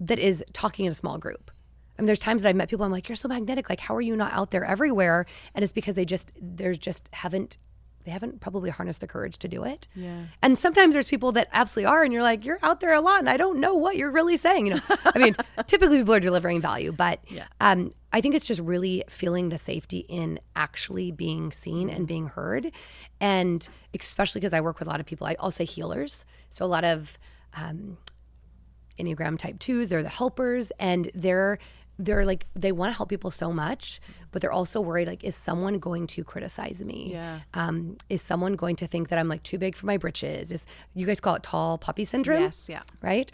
that is talking in a small group. I mean, there's times that I've met people, I'm like, you're so magnetic. Like, how are you not out there everywhere? And it's because they haven't probably harnessed the courage to do it. Yeah. And sometimes there's people that absolutely are, and you're like, you're out there a lot, and I don't know what you're really saying. I mean, typically people are delivering value, but I think it's just really feeling the safety in actually being seen and being heard. And especially because I work with a lot of people, I'll say healers. So a lot of Enneagram type 2s, they're the helpers, and they're like, they want to help people so much, but they're also worried, like, is someone going to criticize me? Yeah. Is someone going to think that I'm like too big for my britches? You guys call it tall puppy syndrome? Yes, yeah. Right?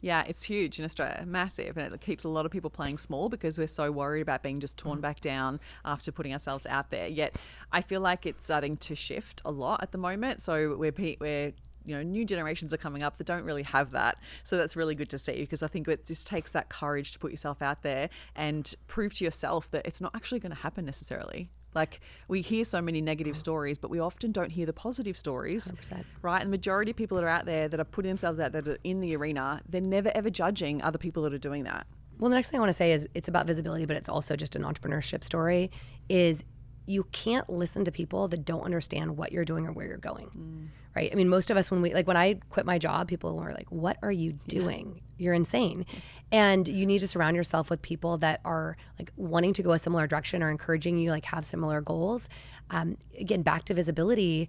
Yeah, it's huge in Australia, massive, and it keeps a lot of people playing small because we're so worried about being just torn back down after putting ourselves out there. Yet I feel like it's starting to shift a lot at the moment. So we're new generations are coming up that don't really have that. So that's really good to see, because I think it just takes that courage to put yourself out there and prove to yourself that it's not actually going to happen necessarily. Like, we hear so many negative stories, but we often don't hear the positive stories, 100%. right? And the majority of people that are out there that are putting themselves out there, that are in the arena, they're never ever judging other people that are doing that. Well, the next thing I want to say is it's about visibility, but it's also just an entrepreneurship story, is you can't listen to people that don't understand what you're doing or where you're going, right? I mean, most of us, when I quit my job, people were like, what are you doing? You're insane. And you need to surround yourself with people that are like wanting to go a similar direction or encouraging you, like have similar goals. Again, back to visibility,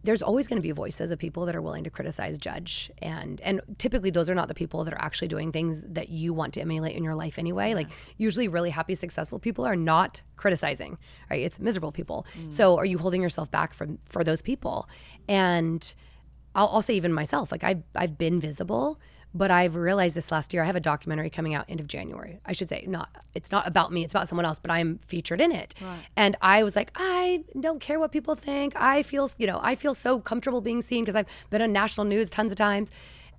there's always going to be voices of people that are willing to criticize, judge, and typically those are not the people that are actually doing things that you want to emulate in your life anyway. Like, usually really happy, successful people are not criticizing, right? It's miserable people. So are you holding yourself back for those people? And I'll say even myself, like I've been visible, but I've realized this last year. I have a documentary coming out end of January. I should say, it's not about me, it's about someone else, but I'm featured in it. Right. And I was like, I don't care what people think. I feel so comfortable being seen because I've been on national news tons of times.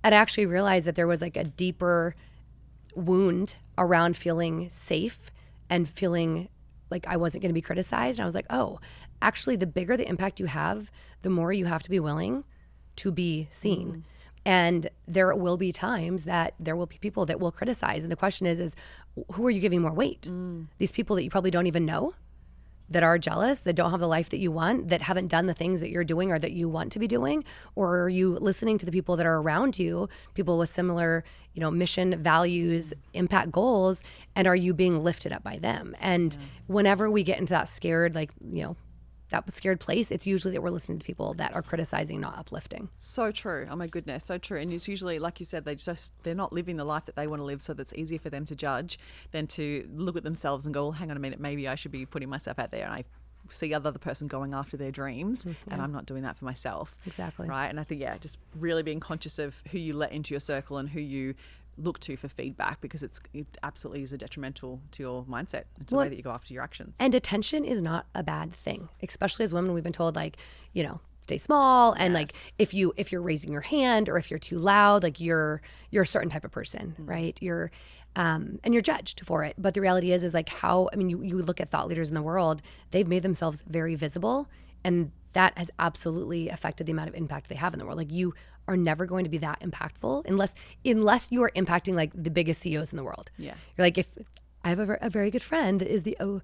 And I actually realized that there was like a deeper wound around feeling safe and feeling like I wasn't going to be criticized. And I was like, oh, actually the bigger the impact you have, the more you have to be willing to be seen. And there will be times that there will be people that will criticize. And the question is who are you giving more weight? These people that you probably don't even know, that are jealous, that don't have the life that you want, that haven't done the things that you're doing or that you want to be doing? Or are you listening to the people that are around you, people with similar, mission, values, impact goals, and are you being lifted up by them? And whenever we get into that scared, that scared place, it's usually that we're listening to people that are criticizing, not uplifting. So true. Oh my goodness, so true. And it's usually, like you said, they're not living the life that they want to live, so that's easier for them to judge than to look at themselves and go, well, hang on a minute, maybe I should be putting myself out there. And I see other person going after their dreams and I'm not doing that for myself. Exactly. Right. And I think, just really being conscious of who you let into your circle and who you look to for feedback, because it absolutely is a detrimental to your mindset and to the way that you go after your actions. And attention is not a bad thing, especially as women. We've been told, like, you know, stay small, and like if you're raising your hand or if you're too loud, like you're a certain type of person, right? You're and you're judged for it. But the reality is like you look at thought leaders in the world, they've made themselves very visible, and that has absolutely affected the amount of impact they have in the world. Like, you are never going to be that impactful unless you are impacting like the biggest CEOs in the world. Yeah. You're like, if I have a very good friend that is the oh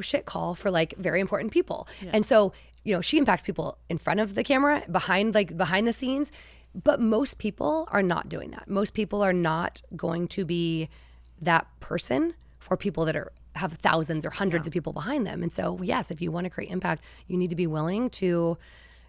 shit call for like very important people. Yeah. And so, you know, she impacts people in front of the camera, behind the scenes, but most people are not doing that. Most people are not going to be that person for people that have thousands or hundreds of people behind them. And so, yes, if you want to create impact, you need to be willing to,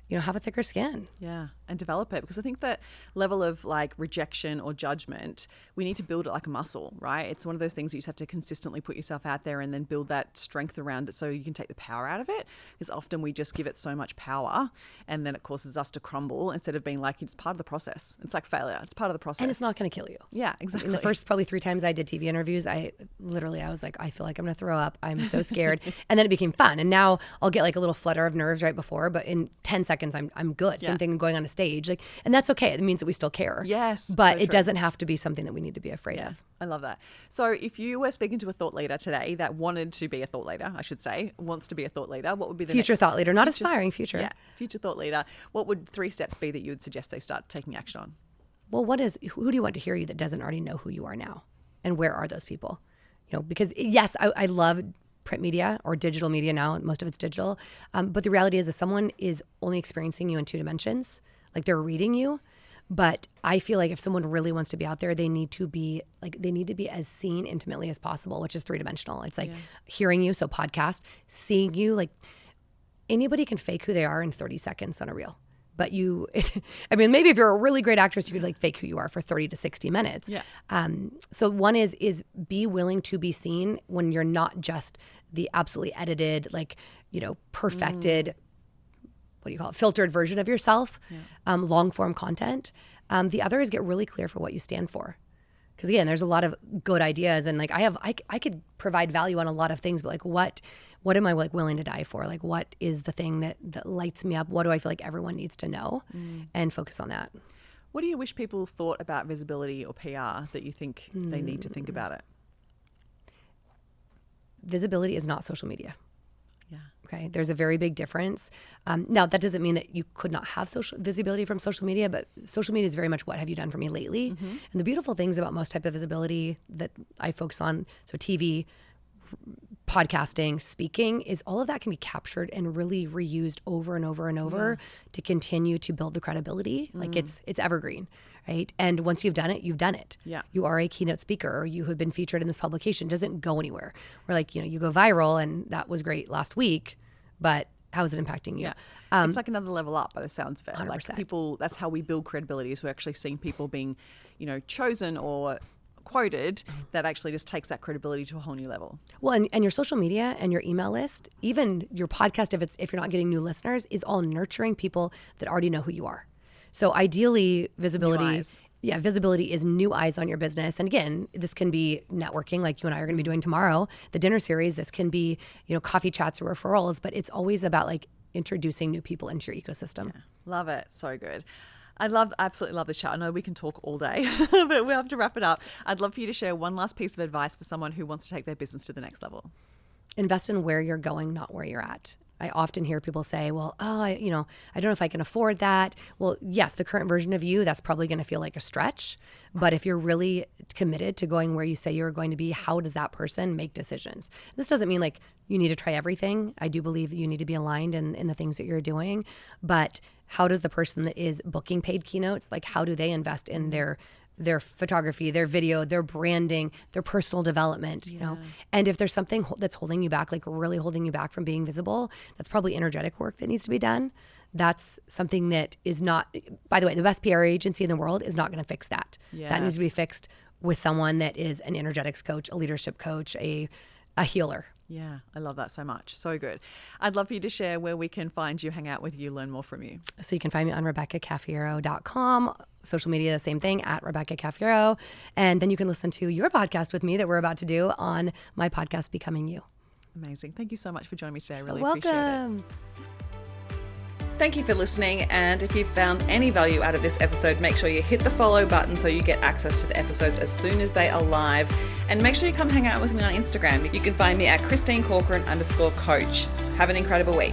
you know, have a thicker skin. Yeah, and develop it, because I think that level of like rejection or judgment, we need to build it like a muscle, right? It's one of those things that you just have to consistently put yourself out there and then build that strength around it so you can take the power out of it, because often we just give it so much power and then it causes us to crumble instead of being like, it's part of the process. It's like failure. It's part of the process. And it's not going to kill you. Yeah, exactly. In the first probably 3 times I did TV interviews, I was like, I feel like I'm going to throw up. I'm so scared. And then it became fun. And now I'll get like a little flutter of nerves right before, but in 10 seconds, I'm good. Same thing going on a stage. Like, and that's okay. It means that we still care. Yes. But it doesn't have to be something that we need to be afraid of. I love that. So if you were speaking to a thought leader today that wanted to be a thought leader, I should say, wants to be a thought leader, what would be the future thought leader, not aspiring future. Yeah, future thought leader. What would 3 steps be that you would suggest they start taking action on? Well, who do you want to hear you that doesn't already know who you are now? And where are those people? You know, because yes, I love print media or digital media now. Most of it's digital. But the reality is, if someone is only experiencing you in 2 dimensions, like they're reading you. But I feel like if someone really wants to be out there, they need to be as seen intimately as possible, which is 3-dimensional. It's like hearing you, so podcast, seeing you. Like, anybody can fake who they are in 30 seconds on a reel. But maybe if you're a really great actress, you could like fake who you are for 30 to 60 minutes. Yeah. So one is be willing to be seen when you're not just the absolutely edited, like, you know, perfected, what do you call it, filtered version of yourself, long form content. The other is get really clear for what you stand for. Because again, there's a lot of good ideas, and like I could provide value on a lot of things, but like what am I like willing to die for? Like, what is the thing that lights me up? What do I feel like everyone needs to know? And focus on that. What do you wish people thought about visibility or PR that you think they need to think about it? Visibility is not social media. Yeah. Okay. There's a very big difference. Now, that doesn't mean that you could not have social visibility from social media, but social media is very much what have you done for me lately? Mm-hmm. And the beautiful things about most type of visibility that I focus on, so TV, podcasting, speaking, is all of that can be captured and really reused over and over and over to continue to build the credibility. Like it's evergreen, right? And once you've done it, you've done it. Yeah. You are a keynote speaker, or you have been featured in this publication. It doesn't go anywhere. Or like, you know, you go viral and that was great last week, but how is it impacting you? Yeah. It's like another level up by the sounds of it. 100%. Like people, that's how we build credibility, is we're actually seeing people being, you know, chosen or quoted, that actually just takes that credibility to a whole new level. Well, and your social media and your email list, even your podcast, if you're not getting new listeners, is all nurturing people that already know who you are. So ideally, visibility is new eyes on your business. And again, this can be networking, like you and I are going to be doing tomorrow, the dinner series. This can be, you know, coffee chats or referrals, but it's always about like introducing new people into your ecosystem. Yeah. Love it. So good. Absolutely love this chat. I know we can talk all day, but we have to wrap it up. I'd love for you to share one last piece of advice for someone who wants to take their business to the next level. Invest in where you're going, not where you're at. I often hear people say, well, I don't know if I can afford that. Well, yes, the current version of you, that's probably going to feel like a stretch. But if you're really committed to going where you say you're going to be, how does that person make decisions? This doesn't mean like you need to try everything. I do believe that you need to be aligned in the things that you're doing. But how does the person that is booking paid keynotes, like how do they invest in their photography, their video, their branding, their personal development, you know? And if there's something that's holding you back, like really holding you back from being visible, that's probably energetic work that needs to be done. That's something that is not, by the way, the best PR agency in the world is not going to fix that. Yes. That needs to be fixed with someone that is an energetics coach, a leadership coach, a healer. Yeah, I love that so much. So good. I'd love for you to share where we can find you, hang out with you, learn more from you. So you can find me on RebeccaCafiero.com. Social media, same thing, at Rebecca Cafiero. And then you can listen to your podcast with me that we're about to do on my podcast, Becoming You. Amazing. Thank you so much for joining me today. I So really welcome. appreciate it. Thank you for listening, and if you found any value out of this episode, make sure you hit the follow button so you get access to the episodes as soon as they are live, and make sure you come hang out with me on Instagram. You can find me at @ChristineCorcoran_coach. Have an incredible week.